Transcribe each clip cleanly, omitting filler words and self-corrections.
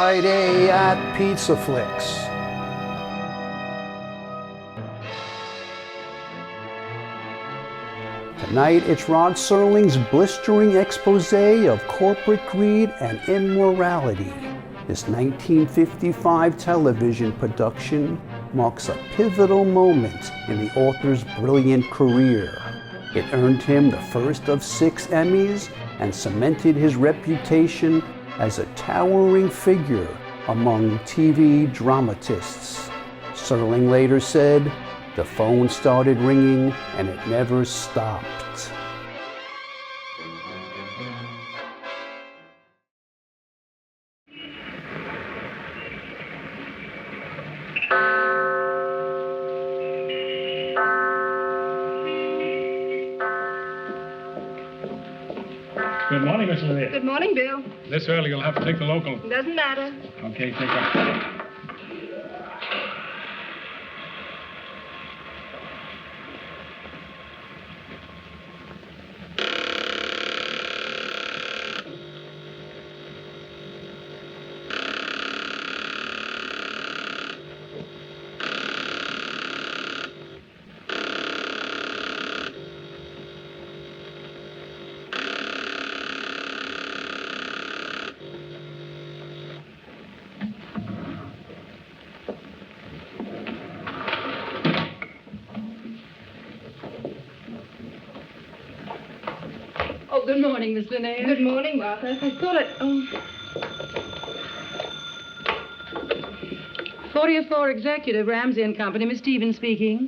Friday at PizzaFLIX. Tonight, it's Rod Serling's blistering expose of corporate greed and immorality. This 1955 television production marks a pivotal moment in the author's brilliant career. It earned him the first of 6 Emmys and cemented his reputation as a towering figure among TV dramatists. Serling later said, "The phone started ringing and it never stopped." Good morning, Miss Lanier. Good morning, Bill. This early, you'll have to take the local. Doesn't matter. Okay, take her. Oh, good morning, Miss Lanier. Good morning, Martha. I thought it... 40th floor executive, Ramsey and Company. Miss Stevens speaking.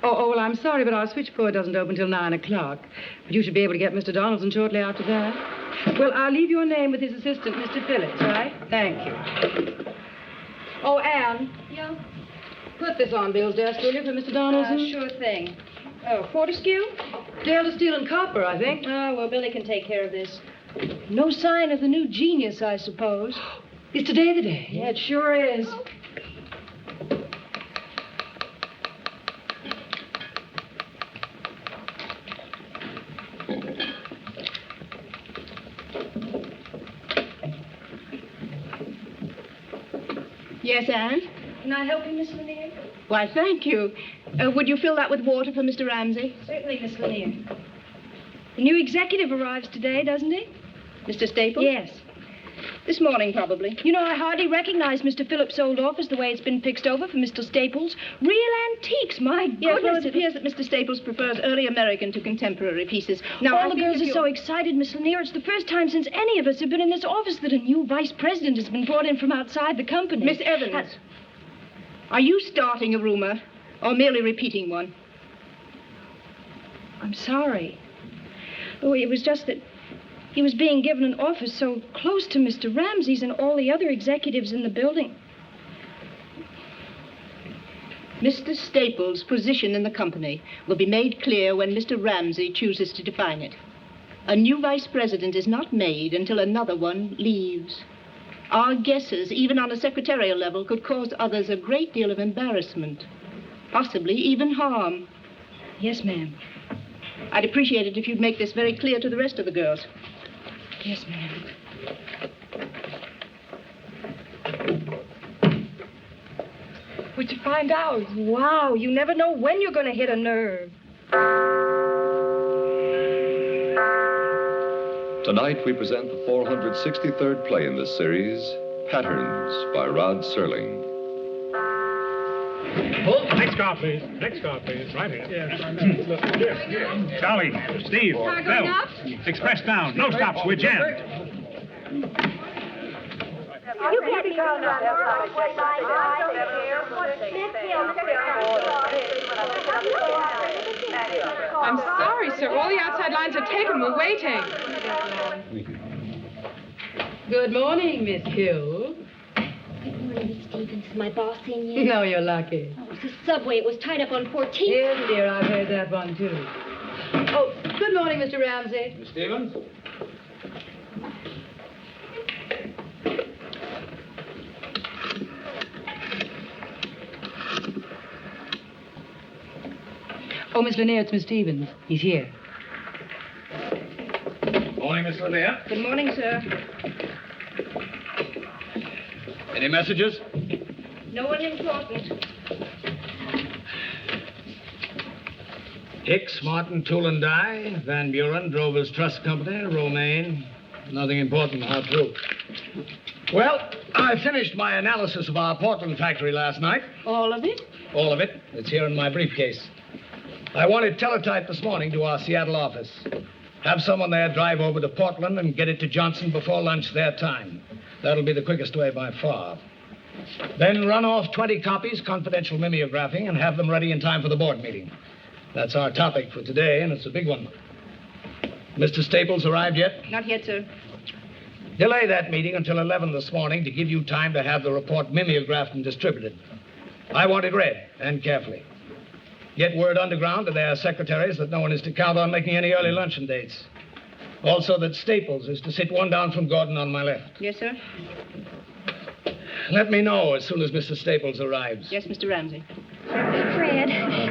Oh, well, I'm sorry, but our switchboard doesn't open till 9 o'clock. But you should be able to get Mr. Donaldson shortly after that. Well, I'll leave your name with his assistant, Mr. Phillips, right? Thank you. Oh, Anne. Yeah? Put this on Bill's desk, will you, for Mr. Donaldson? Sure thing. Oh, Fortescue? Dale to Steel and Copper, I think. Oh, well, Billy can take care of this. No sign of the new genius, I suppose. Is today the day? Yeah, it sure is. Yes, Anne? Can I help you, Miss Lanier? Why, thank you. Would you fill that with water for Mr. Ramsey? Certainly, Miss Lanier. The new executive arrives today, doesn't he? Mr. Staples? Yes. This morning, probably. You know, I hardly recognize Mr. Phillips' old office the way it's been fixed over for Mr. Staples. Real antiques, my goodness. Yes, well, it appears that Mr. Staples prefers early American to contemporary pieces. Now, all the girls are so excited, Miss Lanier. It's the first time since any of us have been in this office that a new vice president has been brought in from outside the company. Miss Evans, are you starting a rumor or merely repeating one? I'm sorry. Oh, it was just that he was being given an office so close to Mr. Ramsey's and all the other executives in the building. Mr. Staples' position in the company will be made clear when Mr. Ramsey chooses to define it. A new vice president is not made until another one leaves. Our guesses, even on a secretarial level, could cause others a great deal of embarrassment, possibly even harm. Yes, ma'am. I'd appreciate it if you'd make this very clear to the rest of the girls. Yes, ma'am. What'd you find out? Wow, you never know when you're going to hit a nerve. Tonight we present the 463rd play in this series, Patterns by Rod Serling. Oh, next car, please. Next car, please. Right here. Yes, look, here. Charlie, Steve, Car Bill. going up? Express down. No stops. We're jammed. You can't be going on I'm sorry, sir. All the outside lines are taken. We're waiting. Good morning, Miss Hill. Good morning, Miss Stevens. Is my boss in yet? No, you're lucky. Oh, it was the subway. It was tied up on 14th. Yes, dear, I've heard that one, too. Oh, good morning, Mr. Ramsey. Miss Stevens? Oh, Miss Lanier, it's Miss Stevens. He's here. Morning, Miss Lanier. Good morning, sir. Any messages? No one important. Hicks, Martin, Tool and Die, Van Buren, Drovers Trust Company, Romaine. Nothing important, how true. Well, I finished my analysis of our Portland factory last night. All of it? All of it. It's here in my briefcase. I wanted teletype this morning to our Seattle office. Have someone there drive over to Portland and get it to Johnson before lunch their time. That'll be the quickest way by far. Then run off 20 copies, confidential mimeographing, and have them ready in time for the board meeting. That's our topic for today, and it's a big one. Mr. Staples arrived yet? Not yet, sir. Delay that meeting until 11 this morning to give you time to have the report mimeographed and distributed. I want it read, and carefully. Get word underground to their secretaries that no one is to count on making any early luncheon dates. Also that Staples is to sit one down from Gordon on my left. Yes, sir. Let me know as soon as Mr. Staples arrives. Yes, Mr. Ramsey. Fred,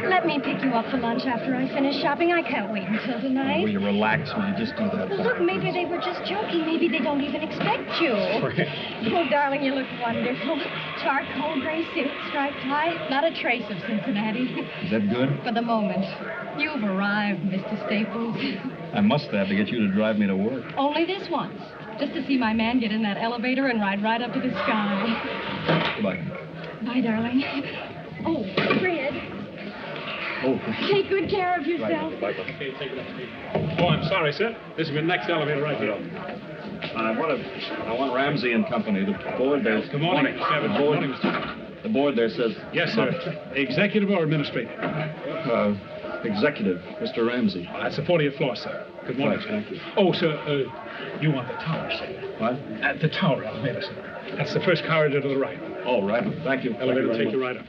let me pick you up for lunch after I finish shopping. I can't wait until tonight. Will you relax? Will you just do that? Well, look, maybe they were just joking. Maybe they don't even expect you. Oh, darling, you look wonderful. Charcoal gray suit, striped tie, not a trace of Cincinnati. Is that good? For the moment. You've arrived, Mr. Staples. I must have to get you to drive me to work. Only this once. Just to see my man get in that elevator and ride right up to the sky. Goodbye. Bye, darling. Oh, Fred. Oh, Take good care of yourself. bye. Okay, take it up. Oh, I'm sorry, sir. This is the next elevator right here. I want Ramsey and Company. The board there. Good morning. The board, the board there says. Yes, sir. Executive or administrative? Executive, Mr. Ramsey. That's the 40th floor, sir. Good morning, sir. Thank you. Oh, sir, you want the tower, sir? What? At the tower elevator, sir. That's the first corridor to the right. Oh, right. Thank you. Elevator will take you right up.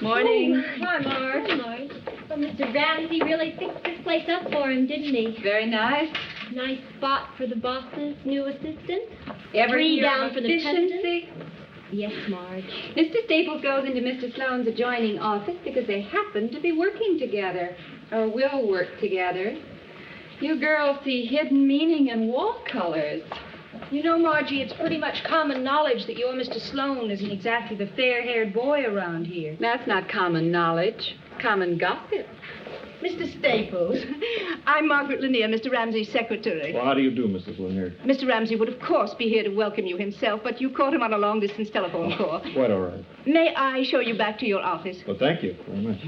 Morning. Hi, Marge. Well, Mr. Ramsey really fixed this place up for him, didn't he? Very nice. Nice spot for the boss's new assistant. Every Three year down of for the efficiency. president. Yes, Marge. Mr. Staples goes into Mr. Sloane's adjoining office because they happen to be working together, or will work together. You girls see hidden meaning in wall colors. You know, Margie, it's pretty much common knowledge that your Mr. Sloane isn't exactly the fair-haired boy around here. That's not common knowledge, common gossip. Mr. Staples, I'm Margaret Lanier, Mr. Ramsey's secretary. Well, how do you do, Mrs. Lanier? Mr. Ramsey would, of course, be here to welcome you himself, but you caught him on a long-distance telephone call. Quite all right. May I show you back to your office? Well, thank you very much.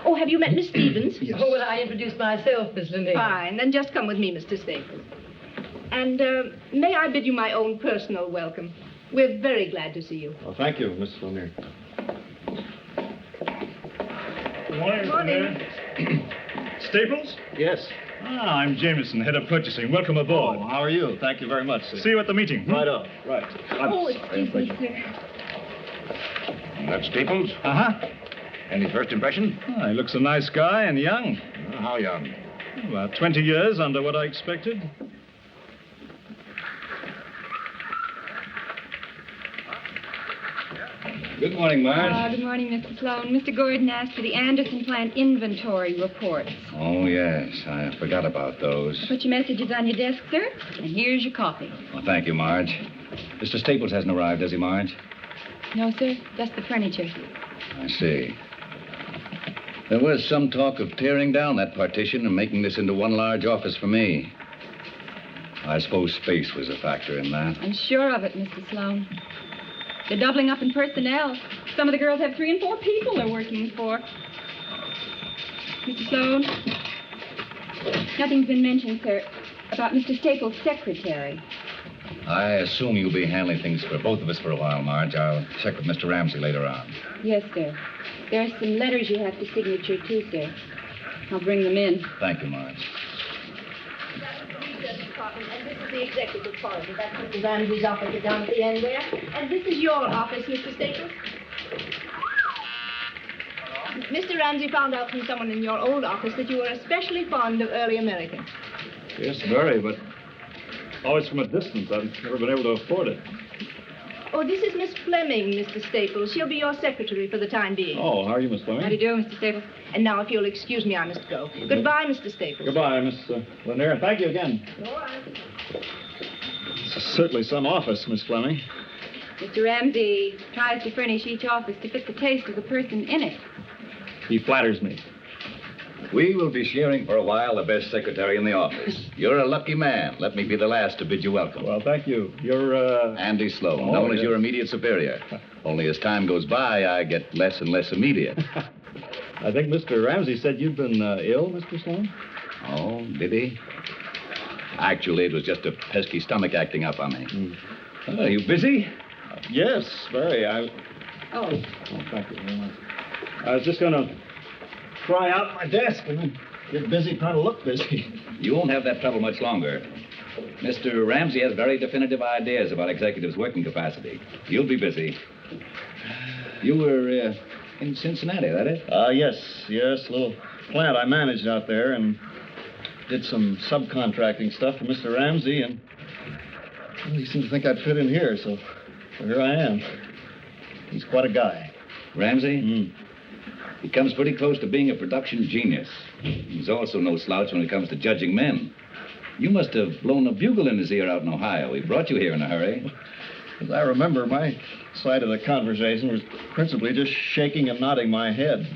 Oh, have you met Miss Stevens? Yes. Oh, well, I introduced myself, Miss Lanier. Fine, then just come with me, Mr. Staples. And may I bid you my own personal welcome? We're very glad to see you. Well, thank you, Mrs. Lanier. Good morning, Mr. Lanier. Staples? Yes. Ah, I'm Jameson, head of purchasing. Welcome aboard. Oh, how are you? Thank you very much, sir. See you at the meeting. Right up. Right. Oh, excuse me, sir. That's Staples? Uh-huh. Any first impression? Ah, he looks a nice guy and young. How young? About 20 years under what I expected. Good morning, Marge. Good morning, Mr. Sloane. Mr. Gordon asked for the Anderson plant inventory reports. Oh, yes. I forgot about those. Put your messages on your desk, sir, and here's your coffee. Well, thank you, Marge. Mr. Staples hasn't arrived, has he, Marge? No, sir, just the furniture. I see. There was some talk of tearing down that partition and making this into one large office for me. I suppose space was a factor in that. I'm sure of it, Mr. Sloane. They're doubling up in personnel. Some of the girls have 3 and 4 people they're working for. Mr. Sloane, nothing's been mentioned, sir, about Mr. Staples' secretary. I assume you'll be handling things for both of us for a while, Marge. I'll check with Mr. Ramsey later on. Yes, sir. There are some letters you have to signature, too, sir. I'll bring them in. Thank you, Marge. And this is the executive corridor. That's Mr. Ramsey's office down at the end there. And this is your office, Mr. Staples. Mr. Ramsey found out from someone in your old office that you were especially fond of early Americans. Yes, very, but always from a distance. I've never been able to afford it. Oh, this is Miss Fleming, Mr. Staples. She'll be your secretary for the time being. Oh, how are you, Miss Fleming? How do you do, Mr. Staples? And now, if you'll excuse me, I must go. Goodbye, Mr. Staples. Goodbye, Miss Lanier. Thank you again. All right. Certainly some office, Miss Fleming. Mr. Ramsey tries to furnish each office to fit the taste of the person in it. He flatters me. We will be sharing for a while the best secretary in the office. You're a lucky man. Let me be the last to bid you welcome. Well, thank you. You're, Andy Sloane, Oh, known as yes. your immediate superior. Only as time goes by, I get less and less immediate. I think Mr. Ramsey said you'd been ill, Mr. Sloane? Oh, did he? Actually, it was just a pesky stomach acting up on me. Are you busy? Yes, very. Oh. Oh, thank you very much. I was just going to try out my desk and then get busy trying to look busy. You won't have that trouble much longer. Mr. Ramsey has very definitive ideas about executives' working capacity. You'll be busy. You were in Cincinnati, that it? Yes, a little plant I managed out there and did some subcontracting stuff for Mr. Ramsey, and well, he seemed to think I'd fit in here, so here I am. He's quite a guy. Ramsey? He comes pretty close to being a production genius. He's also no slouch when it comes to judging men. You must have blown a bugle in his ear out in Ohio. He brought you here in a hurry. As I remember, my side of the conversation was principally just shaking and nodding my head.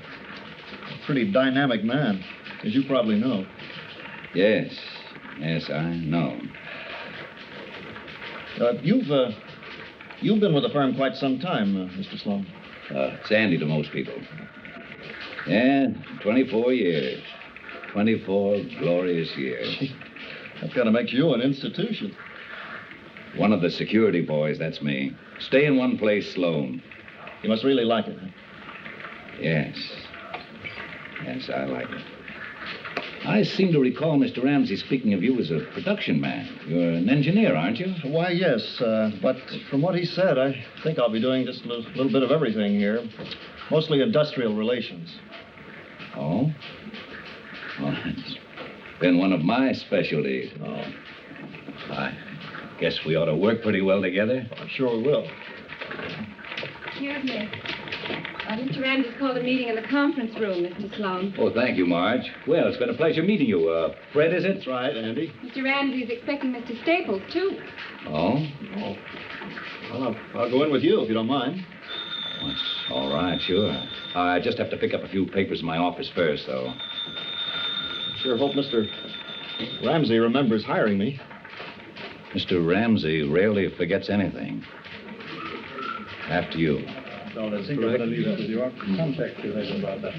A pretty dynamic man, as you probably know. Yes, I know. You've been with the firm quite some time, Mr. Sloane. It's Andy to most people. Yeah, 24 years. 24 glorious years. That kind of makes you an institution. One of the security boys, that's me. Stay in one place, Sloane. You must really like it, huh? Yes, I like it. I seem to recall Mr. Ramsey speaking of you as a production man. You're an engineer, aren't you? Why, yes, but from what he said, I think I'll be doing just a little bit of everything here. Mostly industrial relations. Oh? Well, it's been one of my specialties. Oh. I guess we ought to work pretty well together. I'm sure we will. Excuse me. Mr. Ramsey's called a meeting in the conference room, Mr. Sloane. Oh, thank you, Marge. Well, it's been a pleasure meeting you. Fred, is it? That's right, Andy. Mr. Ramsey's expecting Mr. Staples, too. Oh? Well, I'll go in with you if you don't mind. Well, it's all right, sure. I just have to pick up a few papers in my office first, though. Sure hope Mr. Ramsey remembers hiring me. Mr. Ramsey rarely forgets anything. After you. No, I think I'm going to leave that with you. I'll contact you later about that.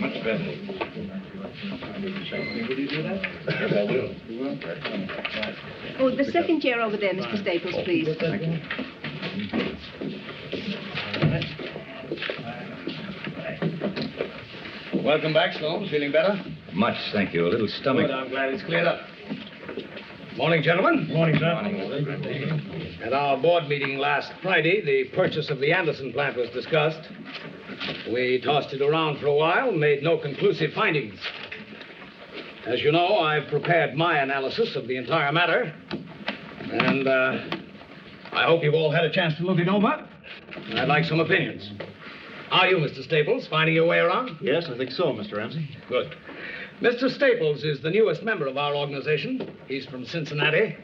Much better. Will you do that? Yes, I will. You will? Oh, the second chair over there, Mr. Staples, please. Thank you. Welcome back, Sloane. Feeling better? Much, thank you. A little stomach. Good, I'm glad it's cleared up. Morning, gentlemen. Morning, sir. At our board meeting last Friday, the purchase of the Anderson plant was discussed. We tossed it around for a while and made no conclusive findings. As you know, I've prepared my analysis of the entire matter. And I hope you've all had a chance to look it over. I'd like some opinions. Are you, Mr. Staples, finding your way around? Yes, I think so, Mr. Ramsey. Good. Mr. Staples is the newest member of our organization. He's from Cincinnati.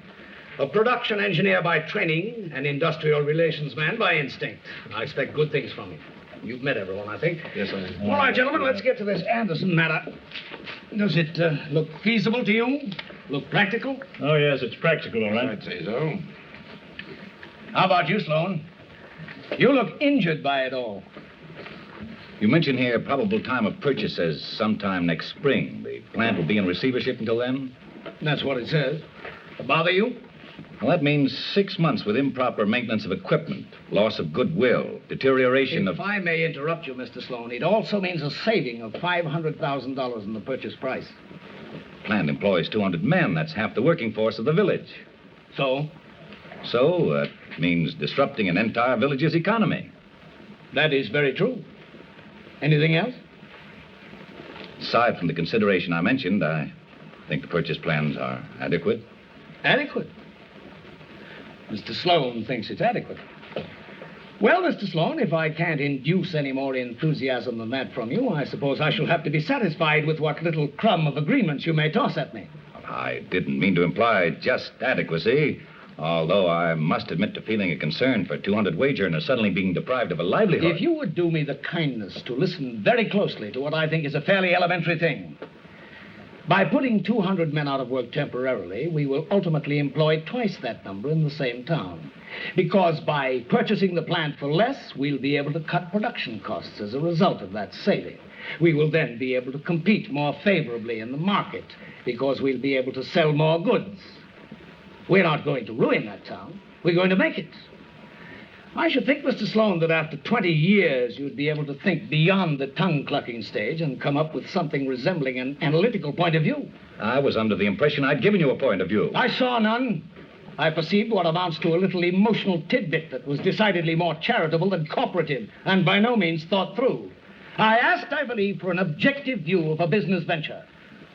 A production engineer by training, an industrial relations man by instinct. I expect good things from him. You've met everyone, I think. Yes, I have. All right, gentlemen, let's get to this Anderson matter. Does it look feasible to you? Look practical? Oh, yes, it's practical, all right. I'd say so. How about you, Sloane? You look injured by it all. You mentioned here probable time of purchase as sometime next spring. The plant will be in receivership until then? That's what it says. Bother you? Well, that means 6 months with improper maintenance of equipment, loss of goodwill, deterioration If I may interrupt you, Mr. Sloane, it also means a saving of $500,000 in the purchase price. Plant employs 200 men. That's half the working force of the village. So? So, it means disrupting an entire village's economy. That is very true. Anything else? Aside from the consideration I mentioned, I think the purchase plans are adequate. Adequate? Mr. Sloane thinks it's adequate. Well, Mr. Sloane, if I can't induce any more enthusiasm than that from you, I suppose I shall have to be satisfied with what little crumb of agreements you may toss at me. I didn't mean to imply just adequacy, although I must admit to feeling a concern for 200 wage earners suddenly being deprived of a livelihood. If you would do me the kindness to listen very closely to what I think is a fairly elementary thing. By putting 200 men out of work temporarily, we will ultimately employ twice that number in the same town. Because by purchasing the plant for less, we'll be able to cut production costs as a result of that saving. We will then be able to compete more favorably in the market because we'll be able to sell more goods. We're not going to ruin that town. We're going to make it. I should think, Mr. Sloane, that after 20 years, you'd be able to think beyond the tongue-clucking stage and come up with something resembling an analytical point of view. I was under the impression I'd given you a point of view. I saw none. I perceived what amounts to a little emotional tidbit that was decidedly more charitable than cooperative and by no means thought through. I asked, I believe, for an objective view of a business venture.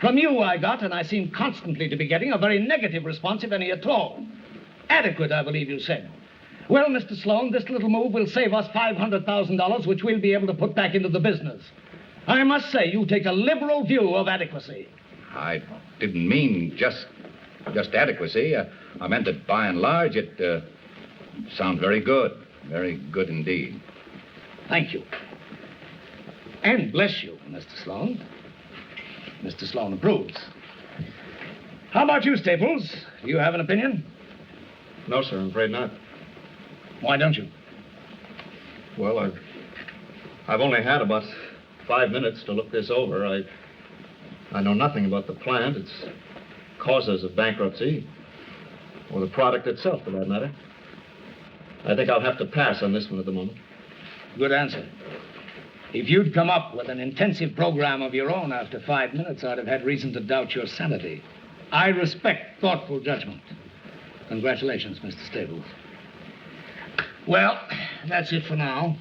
From you I got, and I seem constantly to be getting, a very negative response, if any at all. Adequate, I believe you said. Well, Mr. Sloane, this little move will save us $500,000, which we'll be able to put back into the business. I must say, you take a liberal view of adequacy. I didn't mean just adequacy. I meant that by and large it sounds very good. Very good indeed. Thank you. And bless you, Mr. Sloane. Mr. Sloane approves. How about you, Staples? Do you have an opinion? No, sir, I'm afraid not. Why don't you? Well, I've only had about 5 minutes to look this over. I know nothing about the plant, its causes of bankruptcy, or the product itself, for that matter. I think I'll have to pass on this one at the moment. Good answer. If you'd come up with an intensive program of your own after 5 minutes, I'd have had reason to doubt your sanity. I respect thoughtful judgment. Congratulations, Mr. Staples. Well, that's it for now.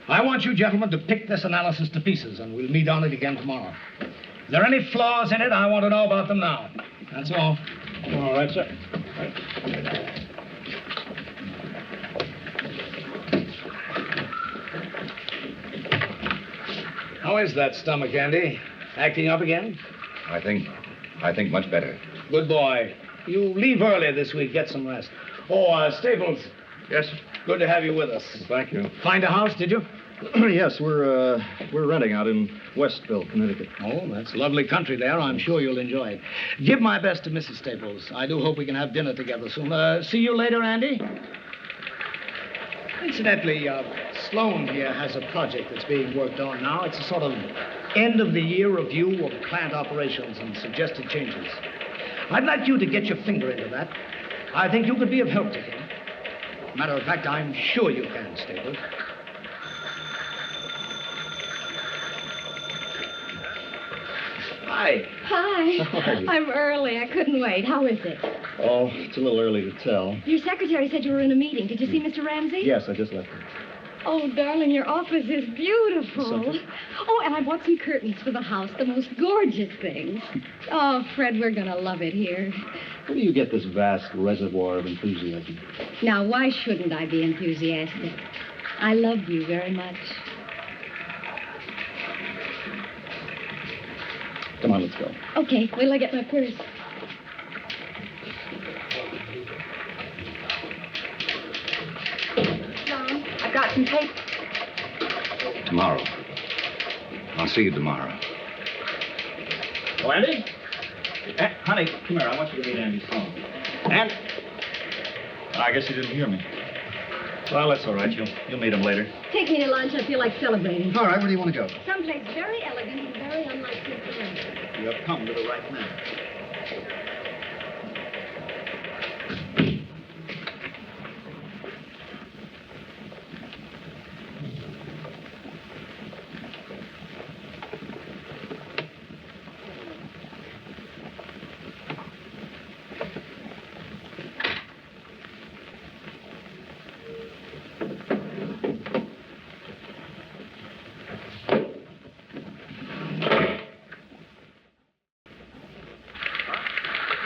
I want you gentlemen to pick this analysis to pieces, and we'll meet on it again tomorrow. If there are any flaws in it, I want to know about them now. That's all. All right, sir. Right. How is that stomach, Andy? Acting up again? I think much better. Good boy. You leave early this week. Get some rest. Oh, Staples. Yes, sir. Good to have you with us. Thank you. Find a house, did you? Yes, we're renting out in Westville, Connecticut. Oh, that's lovely country there. I'm sure you'll enjoy it. Give my best to Mrs. Staples. I do hope we can have dinner together soon. See you later, Andy. Incidentally, Sloane here has a project that's being worked on now. It's a sort of end-of-the-year review of plant operations and suggested changes. I'd like you to get your finger into that. I think you could be of help to him. Matter of fact, I'm sure you can, Staples. Hi. Hi. How are you? I'm early. I couldn't wait. How is it? Oh, it's a little early to tell. Your secretary said you were in a meeting. Did you see Mr. Ramsey? Yes, I just left it. Oh, darling, your office is beautiful. Something. Oh, and I bought some curtains for the house, the most gorgeous things. Oh, Fred, we're going to love it here. Where do you get this vast reservoir of enthusiasm? Now, why shouldn't I be enthusiastic? I love you very much. Come on, let's go. Okay, wait till I get my purse. Mom, I've got some tape. Tomorrow. I'll see you tomorrow. Oh, Andy? Honey, come here. I want you to meet Andy Sloane. And I guess you didn't hear me. Well, that's all right. You'll meet him later. Take me to lunch. I feel like celebrating. All right, where do you want to go? Someplace very elegant and very unlike Mr. Ramsey. You have come to the right man.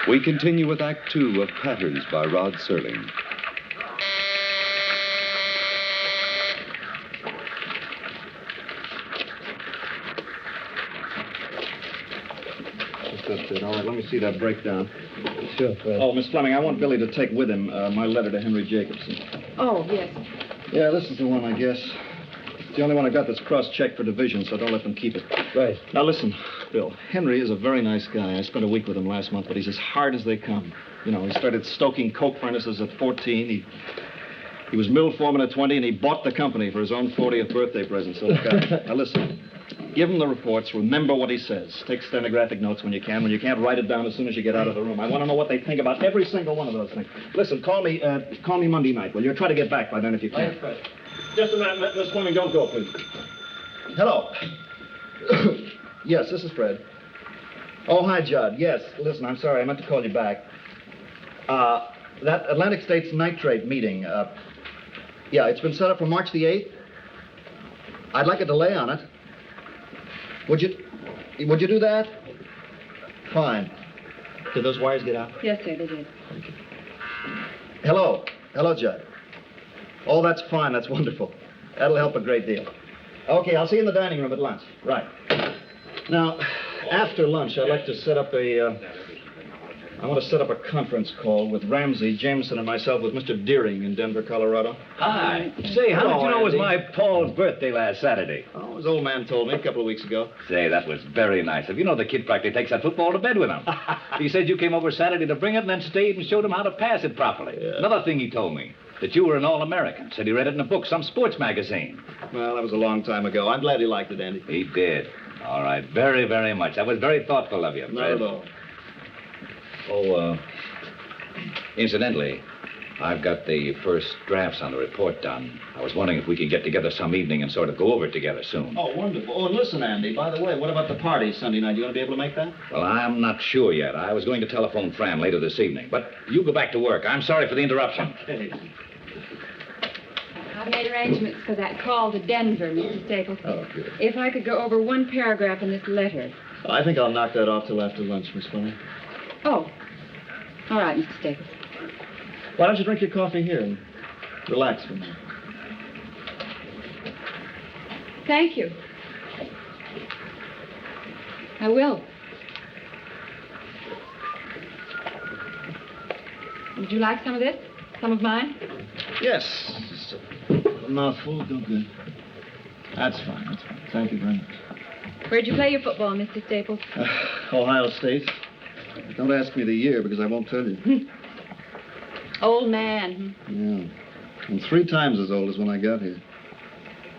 We continue with Act 2 of Patterns by Rod Serling. That's it. All right, let me see that breakdown. Sure, Fred. Oh, Miss Fleming, I want Billy to take with him my letter to Henry Jacobson. Oh, yes. Yeah, this is the one, I guess. It's the only one I got that's cross-checked for division, so don't let them keep it. Right. Now, listen, Bill. Henry is a very nice guy. I spent a week with him last month, but he's as hard as they come. You know, he started stoking coke furnaces at 14. He was mill foreman at 20, and he bought the company for his own 40th birthday present. So, look out. Now, listen. Give him the reports. Remember what he says. Take stenographic notes when you can. When you can't, write it down as soon as you get out of the room. I want to know what they think about every single one of those things. Listen, call me Monday night, will you? Try to get back by then if you can. Right. Just a minute, Miss Fleming, don't go, please. Hello. Yes, this is Fred. Oh, hi, Judd. Yes, listen, I'm sorry. I meant to call you back. That Atlantic States nitrate meeting, yeah, it's been set up for March the 8th. I'd like a delay on it. Would you do that? Fine. Did those wires get out? Yes, sir, they did. Hello, Judd. Oh, that's fine. That's wonderful. That'll help a great deal. Okay, I'll see you in the dining room at lunch. Right. Now, after lunch, I'd like to set up I want to set up a conference call with Ramsey, Jameson, and myself with Mr. Deering in Denver, Colorado. Hi. Say, how did you know it was my Paul's birthday last Saturday? Oh, his old man told me a couple of weeks ago. Say, that was very nice of you. Know the kid practically takes that football to bed with him. He said you came over Saturday to bring it and then stayed and showed him how to pass it properly. Yeah. Another thing he told me, that you were an All-American. Said he read it in a book, some sports magazine. Well, that was a long time ago. I'm glad he liked it, Andy. He did. All right, very, very much. That was very thoughtful of you, Fred. Not at all. Oh, incidentally, I've got the first drafts on the report done. I was wondering if we could get together some evening and sort of go over it together soon. Oh, wonderful. Oh, and listen, Andy, by the way, what about the party Sunday night? You going to be able to make that? Well, I'm not sure yet. I was going to telephone Fran later this evening. But you go back to work. I'm sorry for the interruption. Okay. I've made arrangements for that call to Denver, Mr. Staples. Oh, good. If I could go over one paragraph in this letter. I think I'll knock that off till after lunch, Miss Fleming. Oh. All right, Mr. Staples. Why don't you drink your coffee here and relax for a minute? Thank you. I will. Would you like some of this? Some of mine? Yes. Just a mouthful. Go good. That's fine. That's fine. Thank you very much. Where'd you play your football, Mr. Staples? Ohio State. Don't ask me the year because I won't tell you. Old man. Yeah. And 3 times as old as when I got here.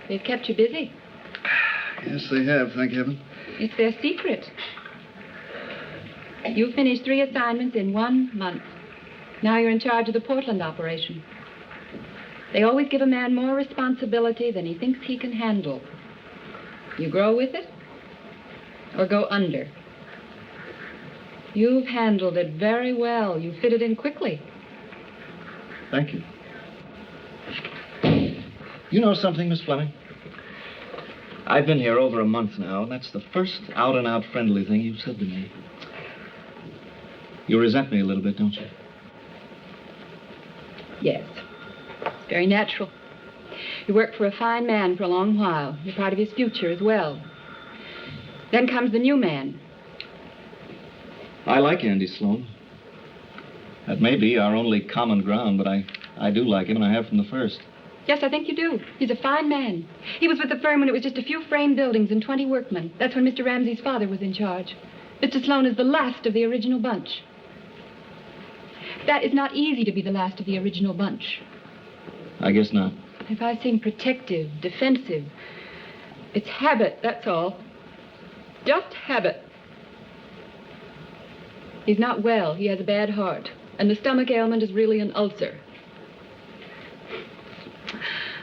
They've kept you busy. Yes, they have, thank heaven. It's their secret. You finished 3 assignments in 1 month. Now you're in charge of the Portland operation. They always give a man more responsibility than he thinks he can handle. You grow with it or go under. You've handled it very well. You fitted in quickly. Thank you. You know something, Miss Fleming? I've been here over a month now, and that's the first out-and-out friendly thing you've said to me. You resent me a little bit, don't you? Yes. It's very natural. You worked for a fine man for a long while. You're part of his future as well. Then comes the new man. I like Andy Sloane. That may be our only common ground, but I do like him, and I have from the first. Yes, I think you do. He's a fine man. He was with the firm when it was just a few frame buildings and 20 workmen. That's when Mr. Ramsey's father was in charge. Mr. Sloane is the last of the original bunch. That is not easy to be the last of the original bunch. I guess not. If I seem protective, defensive, it's habit, that's all. Just habit. He's not well. He has a bad heart. And the stomach ailment is really an ulcer.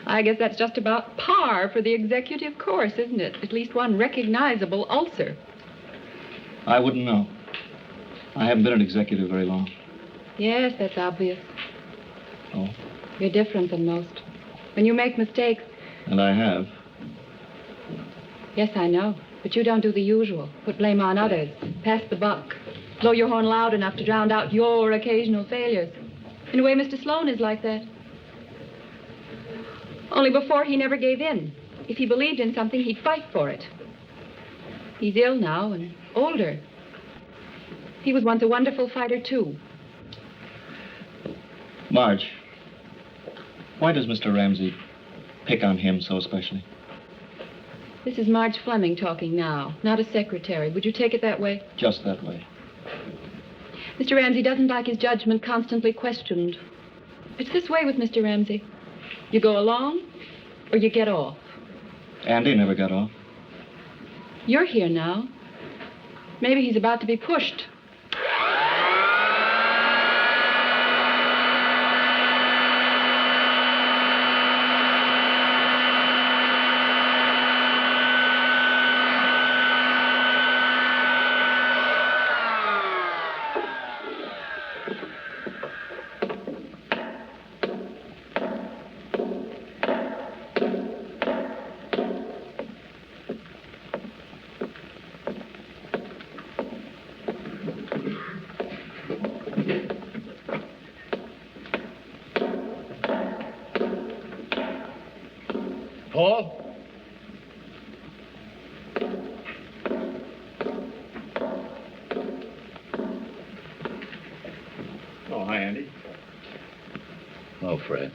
I guess that's just about par for the executive course, isn't it? At least one recognizable ulcer. I wouldn't know. I haven't been an executive very long. Yes, that's obvious. Oh? You're different than most. When you make mistakes... And I have. Yes, I know. But you don't do the usual. Put blame on others. Pass the buck. Blow your horn loud enough to drown out your occasional failures. In a way, Mr. Sloane is like that. Only before, he never gave in. If he believed in something, he'd fight for it. He's ill now and older. He was once a wonderful fighter, too. Marge, why does Mr. Ramsey pick on him so especially? This is Marge Fleming talking now, not a secretary. Would you take it that way? Just that way. Mr. Ramsey doesn't like his judgment constantly questioned. It's this way with Mr. Ramsey. You go along, or you get off. Andy never got off. You're here now. Maybe he's about to be pushed. Paul? Oh, hi, Andy. Oh, Fred.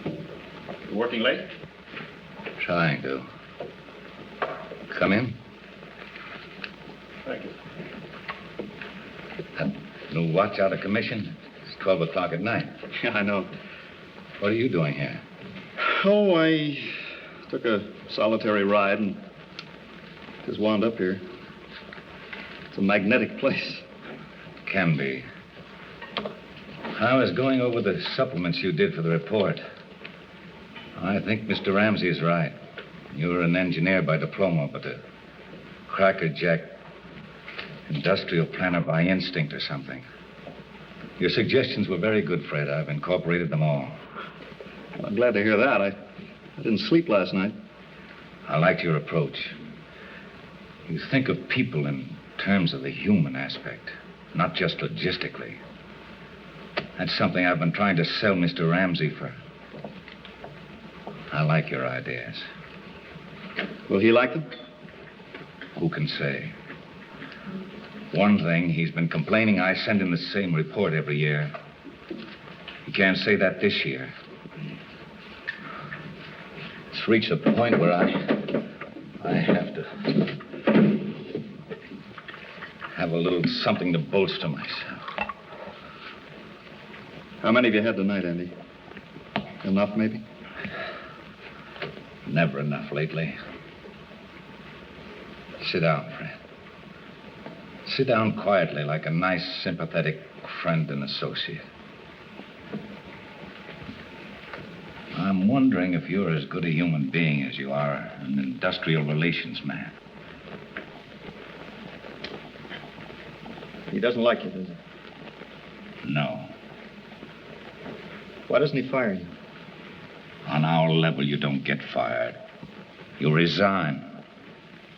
You working late? Trying to. Come in. Thank you. That new watch out of commission? It's 12 o'clock at night. Yeah, I know. What are you doing here? Oh, I took a solitary ride and just wound up here. It's a magnetic place. Can be. I was going over the supplements you did for the report. I think Mr. Ramsey is right. You're an engineer by diploma, but a crackerjack industrial planner by instinct or something. Your suggestions were very good, Fred. I've incorporated them all. Well, I'm glad to hear that. I didn't sleep last night. I liked your approach. You think of people in terms of the human aspect, not just logistically. That's something I've been trying to sell Mr. Ramsey for. I like your ideas. Will he like them? Who can say? One thing, he's been complaining I send him the same report every year. He can't say that this year. It's reached a point where I have to have a little something to bolster myself. How many have you had tonight, Andy? Enough, maybe? Never enough lately. Sit down, Fred. Sit down quietly like a nice, sympathetic friend and associate. I'm wondering if you're as good a human being as you are an industrial relations man. He doesn't like you, does he? No. Why doesn't he fire you? On our level, you don't get fired. You resign.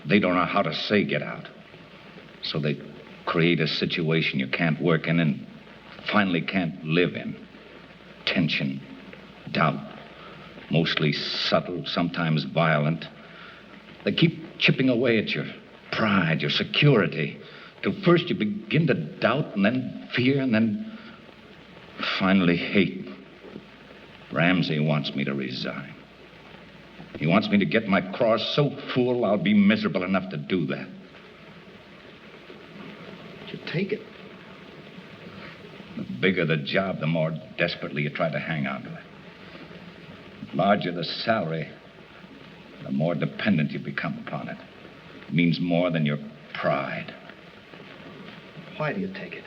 They don't know how to say get out. So they create a situation you can't work in and finally can't live in. Tension, doubt, mostly subtle, sometimes violent. They keep chipping away at your pride, your security, till first you begin to doubt and then fear and then finally hate. Ramsey wants me to resign. He wants me to get my cross so full I'll be miserable enough to do that. You take it. The bigger the job, the more desperately you try to hang on to it. The larger the salary, the more dependent you become upon it. It means more than your pride. Why do you take it?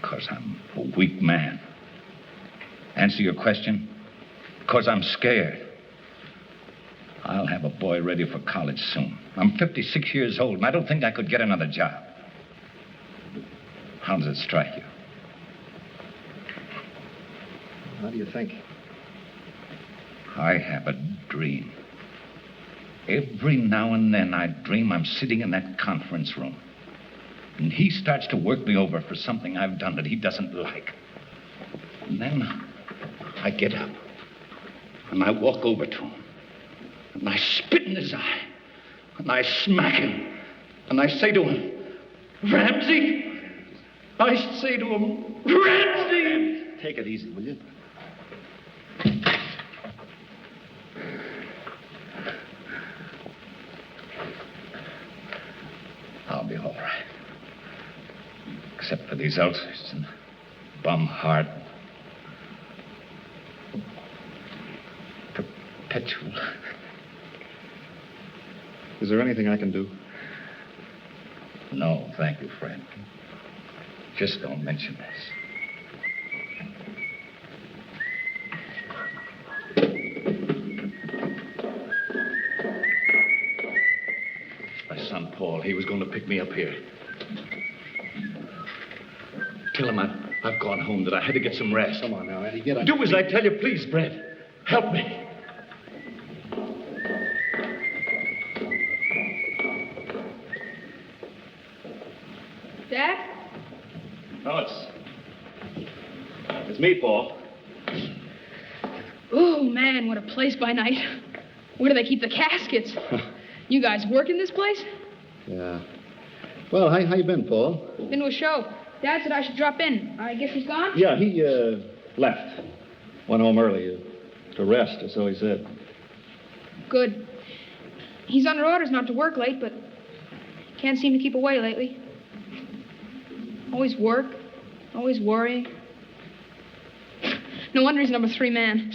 Because I'm a weak man. Answer your question? Because I'm scared. I'll have a boy ready for college soon. I'm 56 years old, and I don't think I could get another job. How does it strike you? How do you think? I have a dream. Every now and then I dream I'm sitting in that conference room. And he starts to work me over for something I've done that he doesn't like. And then I get up. And I walk over to him. And I spit in his eye. And I smack him. And I say to him, Ramsey! I should say to him, Ramsey! Take it easy, will you? I'll be all right. Except for these ulcers and bum heart. Perpetual. Is there anything I can do? No, thank you, Fred. Just don't mention this. My son, Paul, he was going to pick me up here. Tell him I've gone home, that I had to get some rest. Come on now, Eddie, get up. Do as I tell you, please, Brett. Help me. Dad? Oh, it's me, Paul. Oh, man, what a place by night. Where do they keep the caskets? You guys work in this place? Yeah. Well, how you been, Paul? Been to a show. Dad said I should drop in. I guess he's gone? Yeah, he left. Went home early to rest, or so he said. Good. He's under orders not to work late, but can't seem to keep away lately. Always work, always worrying. No wonder he's number 3 man.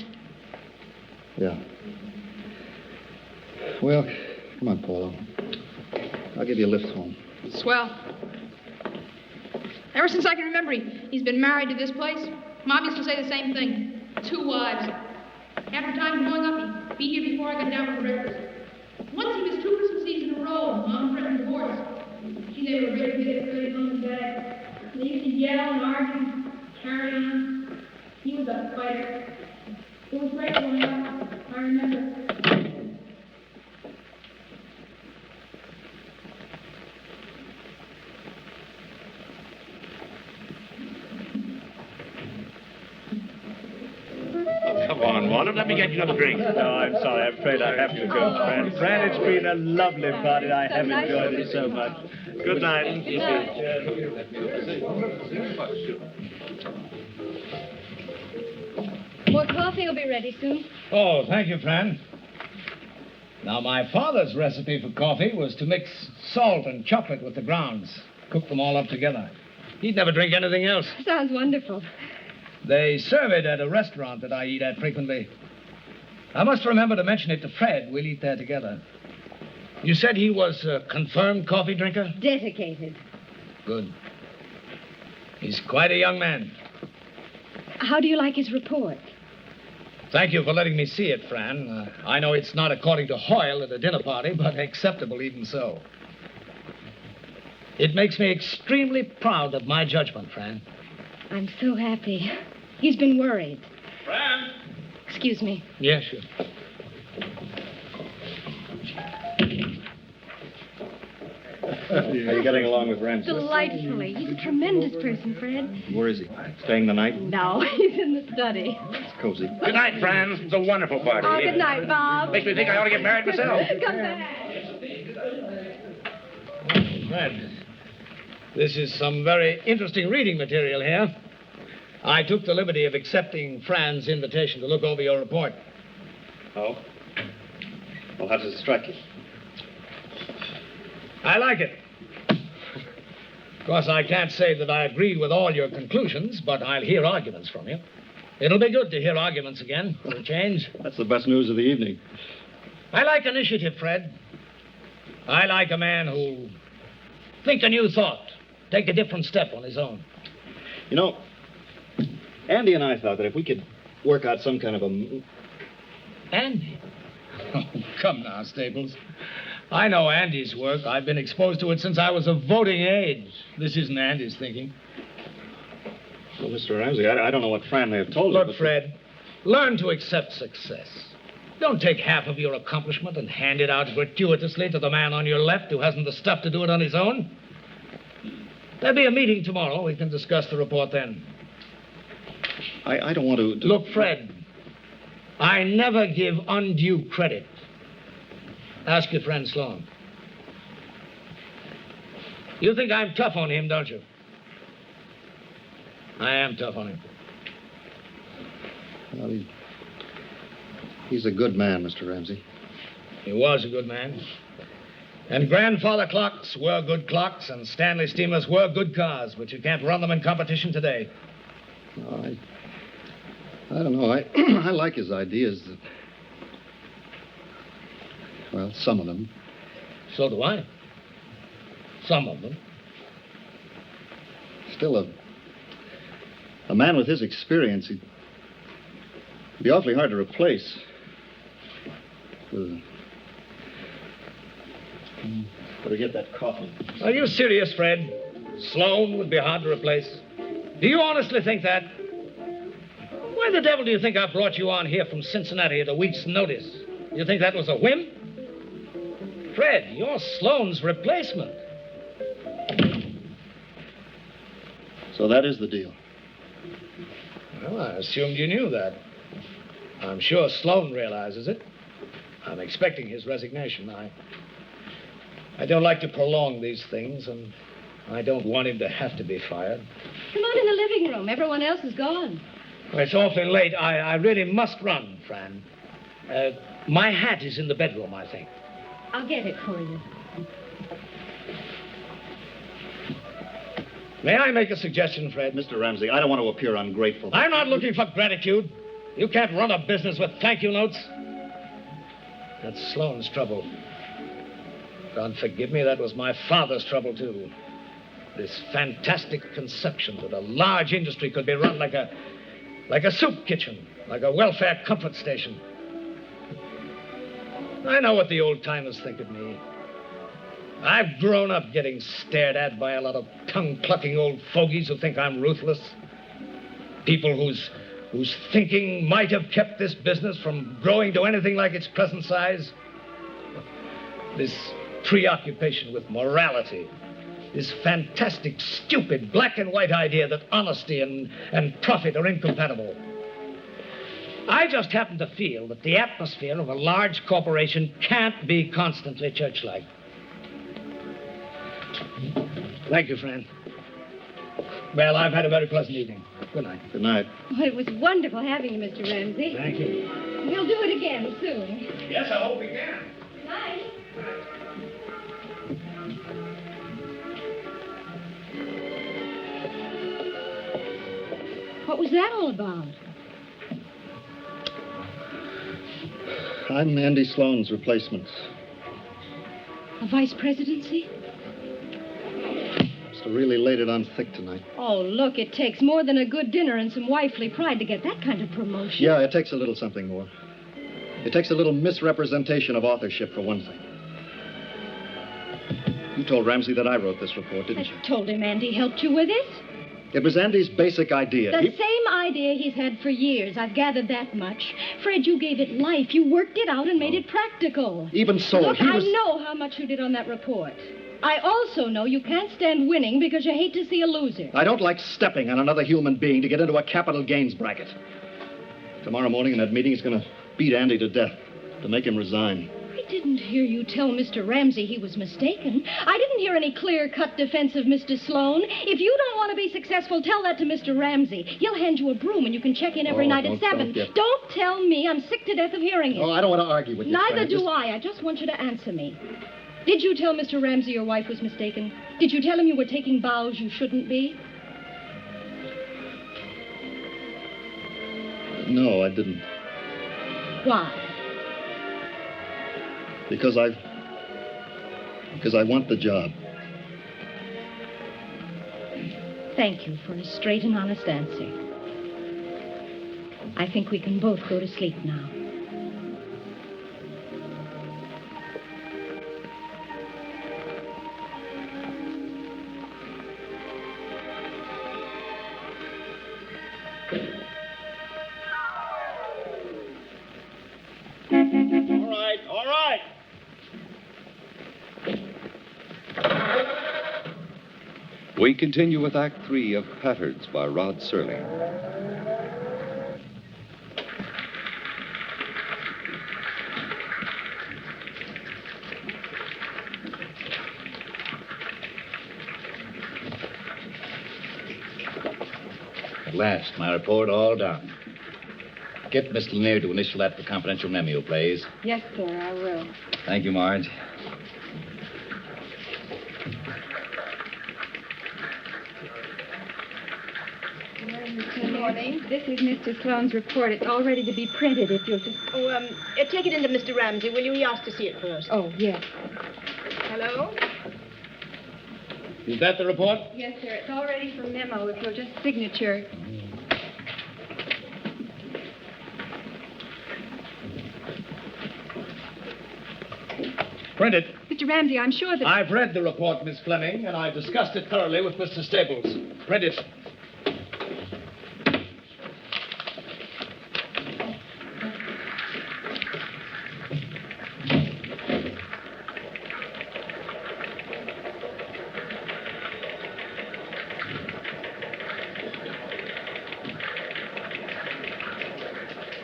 Yeah. Well, come on, Paulo. I'll give you a lift home. Swell. Ever since I can remember, he's been married to this place. Mom used to say the same thing. 2 wives. After time growing up, he'd be here before I got down for breakfast. Once he was 2 Christmas Eves in a row, Mom threatened divorce. She they were ready to get straight on his bed. They used to yell and argue, carry on. He was a fighter. It was great growing up. I remember. Come on, Walter, let me get you another drink. No, I'm sorry. I'm afraid I have to go, Fran. Fran, it's been a lovely party. I have enjoyed it so much. Good night. More coffee will be ready soon. Oh, thank you, Fran. Now, my father's recipe for coffee was to mix salt and chocolate with the grounds, cook them all up together. He'd never drink anything else. Sounds wonderful. They serve it at a restaurant that I eat at frequently. I must remember to mention it to Fred. We'll eat there together. You said he was a confirmed coffee drinker? Dedicated. Good. He's quite a young man. How do you like his report? Thank you for letting me see it, Fran. I know it's not according to Hoyle at a dinner party, but acceptable even so. It makes me extremely proud of my judgment, Fran. I'm so happy. He's been worried. Fran! Excuse me. Yeah, sure. How are you getting along with Ramsey? Delightfully. He's a tremendous person, Fred. Where is he? Staying the night? No, he's in the study. It's cozy. Good night, Fran. It's a wonderful party. Oh, good night, Bob. Makes me think I ought to get married myself. Come back. Fred, this is some very interesting reading material here. I took the liberty of accepting Fran's invitation to look over your report. Oh? Well, how does it strike you? I like it. Of course, I can't say that I agree with all your conclusions, but I'll hear arguments from you. It'll be good to hear arguments again, for a change. That's the best news of the evening. I like initiative, Fred. I like a man who'll think a new thought, take a different step on his own. You know, Andy and I thought that if we could work out some kind of a... Andy? Oh, come now, Staples. I know Andy's work. I've been exposed to it since I was of voting age. This isn't Andy's thinking. Well, Mr. Ramsey, I don't know what Fran may have told you. Look, Fred, learn to accept success. Don't take half of your accomplishment and hand it out gratuitously to the man on your left who hasn't the stuff to do it on his own. There'll be a meeting tomorrow. We can discuss the report then. I don't want to... Look, Fred, I never give undue credit. Ask your friend Sloane. You think I'm tough on him, don't you? I am tough on him. Well, he's a good man, Mr. Ramsey. He was a good man. And grandfather clocks were good clocks, and Stanley steamers were good cars, but you can't run them in competition today. Oh, I don't know. I like his ideas. Well, some of them. So do I. Some of them. Still, a man with his experience, he'd be awfully hard to replace. Better get that coffee. Are you serious, Fred? Sloane would be hard to replace. Do you honestly think that? Why the devil do you think I brought you on here from Cincinnati at a week's notice? You think that was a whim? Fred, you're Sloane's replacement. So that is the deal. Well, I assumed you knew that. I'm sure Sloane realizes it. I'm expecting his resignation. I don't like to prolong these things, and I don't want him to have to be fired. Come on in the living room. Everyone else is gone. Well, it's awfully late. I really must run, Fran. My hat is in the bedroom, I think. I'll get it for you. May I make a suggestion, Fred? Mr. Ramsey, I don't want to appear ungrateful. I'm not looking for gratitude. You can't run a business with thank you notes. That's Sloane's trouble. God forgive me, that was my father's trouble, too. This fantastic conception that a large industry could be run like a soup kitchen, like a welfare comfort station. I know what the old-timers think of me. I've grown up getting stared at by a lot of tongue-clucking old fogies who think I'm ruthless. People whose thinking might have kept this business from growing to anything like its present size. This preoccupation with morality. This fantastic, stupid, black and white idea that honesty and profit are incompatible. I just happen to feel that the atmosphere of a large corporation can't be constantly church-like. Thank you, Fran. Well, I've had a very pleasant evening. Good night. Good night. Well, it was wonderful having you, Mr. Ramsey. Thank you. We'll do it again soon. Yes, I hope we can. Night. What was that all about? I'm Andy Sloane's replacement. A vice presidency? Must have really laid it on thick tonight. Oh, look, it takes more than a good dinner and some wifely pride to get that kind of promotion. Yeah, it takes a little something more. It takes a little misrepresentation of authorship, for one thing. You told Ramsey that I wrote this report, didn't you? I told him Andy helped you with it. It was Andy's basic idea. The same idea he's had for years. I've gathered that much. Fred, you gave it life. You worked it out and made it practical. Even so, Look, I know how much you did on that report. I also know you can't stand winning because you hate to see a loser. I don't like stepping on another human being to get into a capital gains bracket. Tomorrow morning in that meeting, he's going to beat Andy to death to make him resign. I didn't hear you tell Mr. Ramsey he was mistaken. I didn't hear any clear-cut defense of Mr. Sloane. If you don't want to be successful, tell that to Mr. Ramsey. He'll hand you a broom and you can check in every night at 7. Don't tell me. I'm sick to death of hearing it. Oh, I don't want to argue with you. Neither do I. I just want you to answer me. Did you tell Mr. Ramsey your wife was mistaken? Did you tell him you were taking vows you shouldn't be? No, I didn't. Why? Because I want the job. Thank you for a straight and honest answer. I think we can both go to sleep now. All right. We continue with Act 3 of Patterns by Rod Serling. last. My report all done. Get Miss Lanier to initial that for confidential memo, please. Yes, sir, I will. Thank you, Marge. Good morning. This is Mr. Sloane's report. It's all ready to be printed if you'll just... Oh, take it into Mr. Ramsey, will you? He asked to see it first. Oh, yes. Hello? Is that the report? Yes, sir. It's all ready for memo if you'll just signature. Print it. Mr. Ramsey, I'm sure that... I've read the report, Miss Fleming, and I discussed it thoroughly with Mr. Staples. Print it.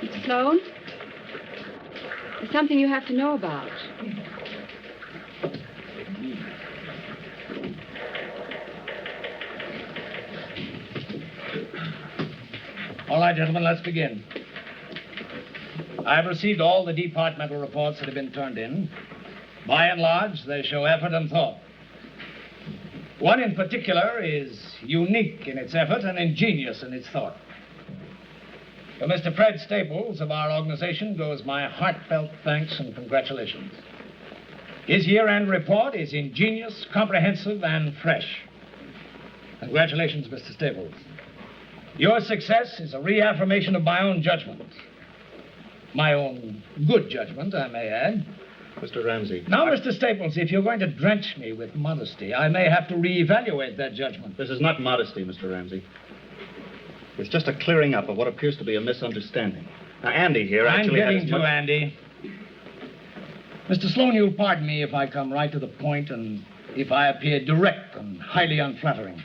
Mr. Sloane? There's something you have to know about. All right, gentlemen, let's begin. I've received all the departmental reports that have been turned in. By and large, they show effort and thought. One in particular is unique in its effort and ingenious in its thought. To Mr. Fred Staples of our organization goes my heartfelt thanks and congratulations. His year-end report is ingenious, comprehensive, and fresh. Congratulations, Mr. Staples. Your success is a reaffirmation of my own judgment. My own good judgment, I may add. Mr. Ramsey. Now, Mr. Staples, if you're going to drench me with modesty, I may have to reevaluate that judgment. This is not modesty, Mr. Ramsey. It's just a clearing up of what appears to be a misunderstanding. Now, Andy here actually I'm getting to Andy. Mr. Sloane, you'll pardon me if I come right to the point and if I appear direct and highly unflattering.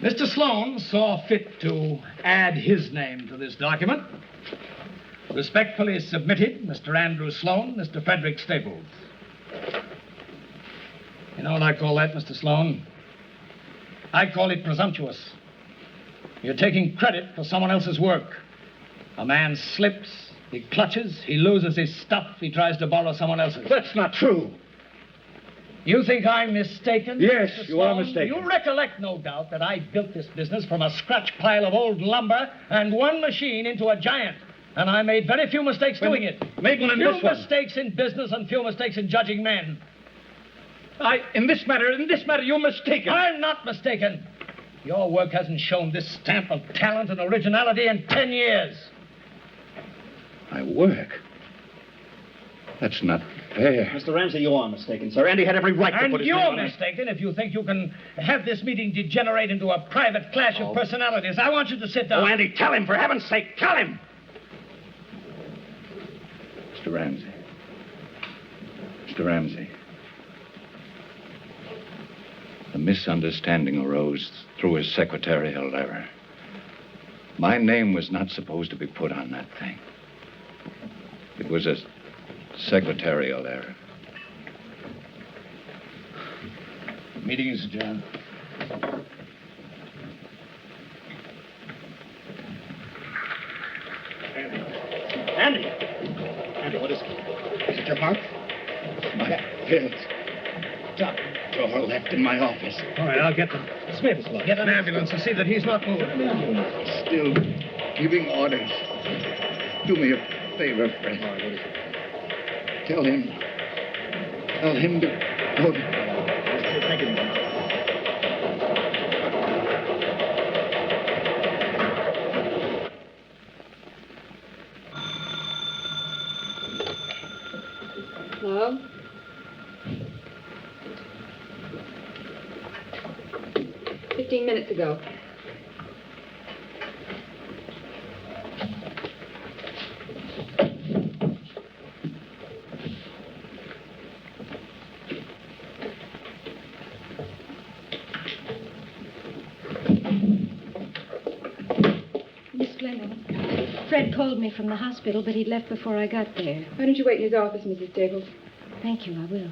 Mr. Sloane saw fit to add his name to this document. Respectfully submitted, Mr. Andrew Sloane, Mr. Frederick Staples. You know what I call that, Mr. Sloane? I call it presumptuous. You're taking credit for someone else's work. A man slips, he clutches, he loses his stuff, he tries to borrow someone else's. That's not true. You think I'm mistaken? Yes, Mr. you are Sloane? mistaken. You recollect, no doubt, that I built this business from a scratch pile of old lumber and one machine into a giant. And I made very few mistakes doing it. Made one in this one. Few mistakes in business and few mistakes in judging men. In this matter, you're mistaken. I'm not mistaken. Your work hasn't shown this stamp of talent and originality in 10 years. My work? That's not fair. Mr. Ramsey, you are mistaken, sir. Andy had every right to put his name on it. And you're mistaken if you think you can have this meeting degenerate into a private clash of personalities. I want you to sit down. Oh, Andy, tell him, for heaven's sake, tell him! Mr. Ramsey. Mr. Ramsey. The misunderstanding arose through a secretarial error. My name was not supposed to be put on that thing. It was a secretarial error. Meeting is adjourned. Andy! Andy, what is it? Is it your heart? My pills. Top drawer left in my office. All right, I'll get them. Smith, get an ambulance and see that he's not moving. Still giving orders. Do me a favor, Fred. Tell him to go to... Thank you. Hello? "15 minutes ago. Miss Fleming, Fred called me from the hospital, but he'd left before I got there. Why don't you wait in his office, Mrs. Staples? Thank you, I will.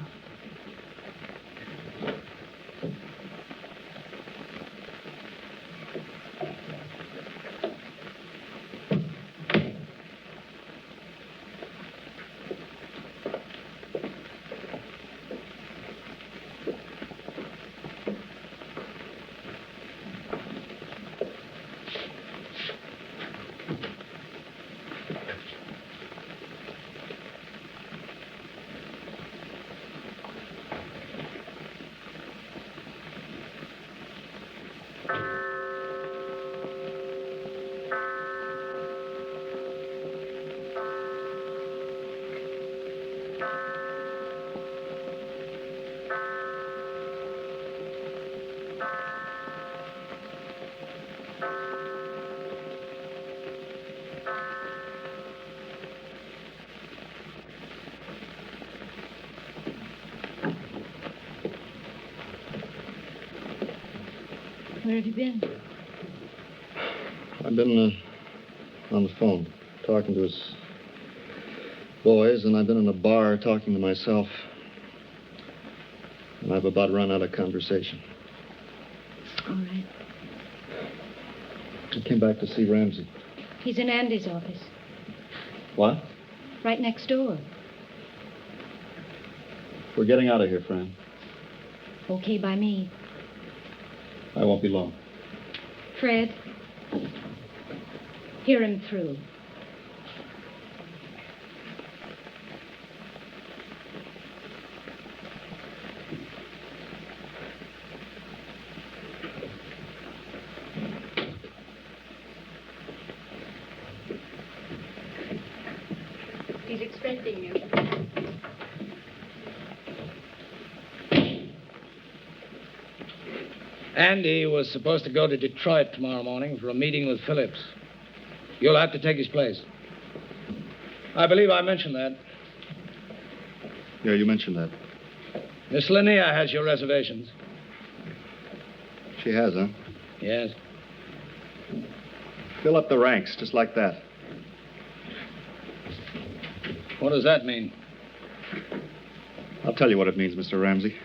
Where have you been? I've been on the phone, talking to his boys, and I've been in a bar talking to myself. And I've about run out of conversation. All right. I came back to see Ramsey. He's in Andy's office. What? Right next door. We're getting out of here, Fran. Okay by me. I won't be long. Fred, hear him through. He's expecting you. Andy was supposed to go to Detroit tomorrow morning for a meeting with Phillips. You'll have to take his place. I believe I mentioned that. Yeah, you mentioned that. Miss Linnea has your reservations. She has, huh? Yes. Fill up the ranks, just like that. What does that mean? I'll tell you what it means, Mr. Ramsey.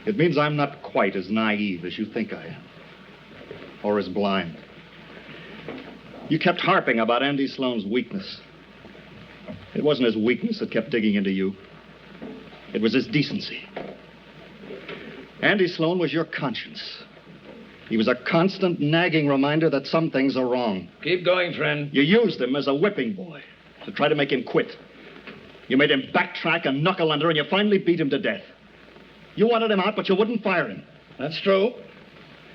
It means I'm not quite as naive as you think I am. Or as blind. You kept harping about Andy Sloane's weakness. It wasn't his weakness that kept digging into you. It was his decency. Andy Sloane was your conscience. He was a constant nagging reminder that some things are wrong. Keep going, friend. You used him as a whipping boy to try to make him quit. You made him backtrack and knuckle under, and you finally beat him to death. You wanted him out, but you wouldn't fire him. That's true.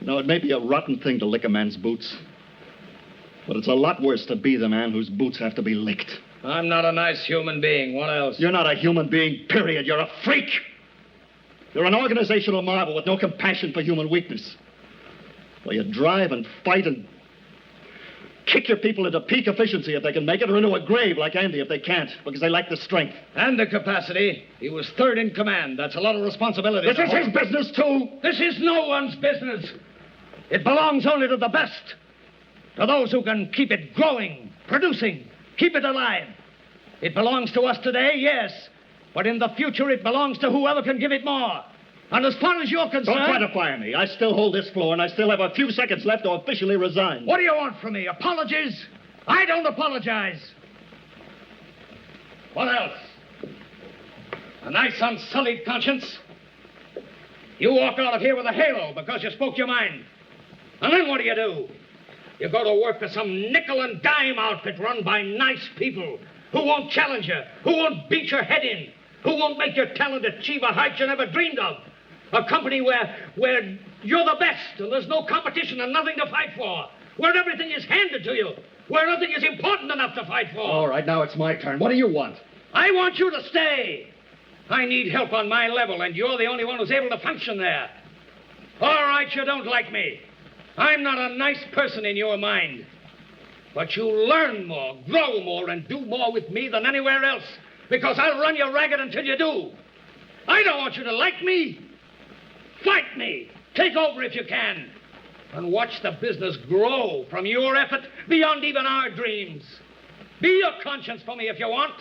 No, it may be a rotten thing to lick a man's boots. But it's a lot worse to be the man whose boots have to be licked. I'm not a nice human being. What else? You're not a human being, period. You're a freak. You're an organizational marvel with no compassion for human weakness. Well, you drive and fight and kick your people into peak efficiency if they can make it, or into a grave like Andy if they can't, because they lack the strength. And the capacity. He was third in command. That's a lot of responsibility. This is his business, too. This is no one's business. It belongs only to the best. To those who can keep it growing, producing, keep it alive. It belongs to us today, yes. But in the future, it belongs to whoever can give it more. And as far as you're concerned... Don't try to fire me. I still hold this floor, and I still have a few seconds left to officially resign. What do you want from me? Apologies? I don't apologize. What else? A nice unsullied conscience? You walk out of here with a halo because you spoke your mind. And then what do? You go to work for some nickel and dime outfit run by nice people who won't challenge you, who won't beat your head in, who won't make your talent achieve a height you never dreamed of. A company where you're the best and there's no competition and nothing to fight for. Where everything is handed to you. Where nothing is important enough to fight for. All right, now it's my turn. What do you want? I want you to stay. I need help on my level, and you're the only one who's able to function there. All right, you don't like me. I'm not a nice person in your mind. But you learn more, grow more, and do more with me than anywhere else. Because I'll run you ragged until you do. I don't want you to like me. Fight me. Take over if you can. And watch the business grow from your effort beyond even our dreams. Be your conscience for me if you want.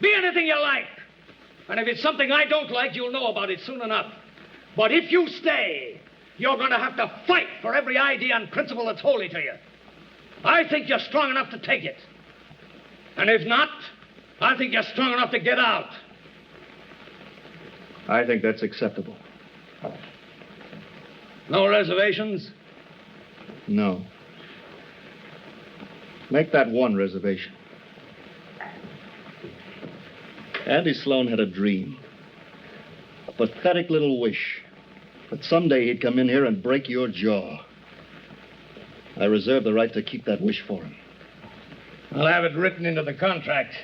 Be anything you like. And if it's something I don't like, you'll know about it soon enough. But if you stay, you're going to have to fight for every idea and principle that's holy to you. I think you're strong enough to take it. And if not, I think you're strong enough to get out. I think that's acceptable. No reservations? No. Make that one reservation. Andy Sloane had a dream. A pathetic little wish that someday he'd come in here and break your jaw. I reserve the right to keep that wish for him. I'll have it written into the contract.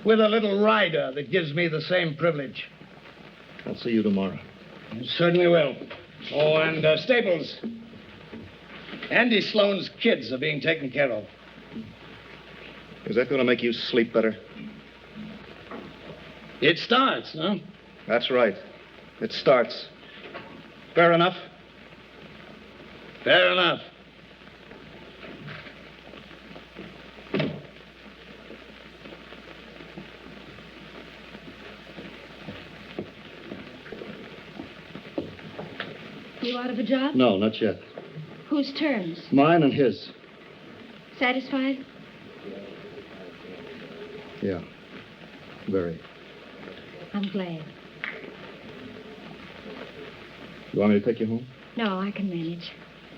With a little rider that gives me the same privilege. I'll see you tomorrow. You certainly will. Oh, and Staples. Andy Sloane's kids are being taken care of. Is that going to make you sleep better? It starts, huh? That's right. It starts. Fair enough. Fair enough. You out of a job? No, not yet. Whose terms? Mine and his. Satisfied? Yeah. Very. I'm glad. You want me to take you home? No, I can manage.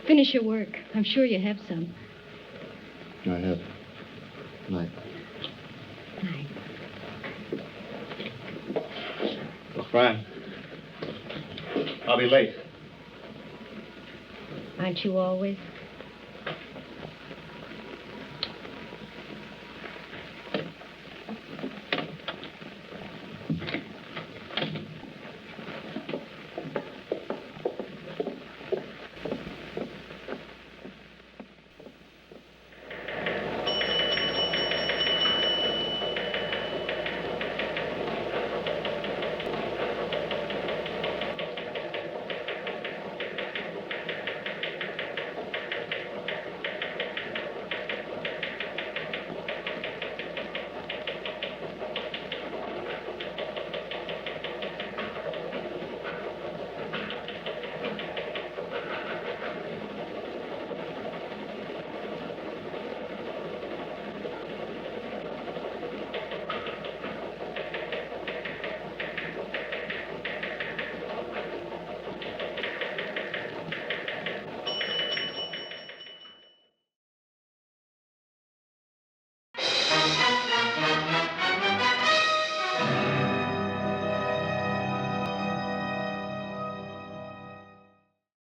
Finish your work. I'm sure you have some. I have. Night. Night. Fran. I'll be late. Aren't you always?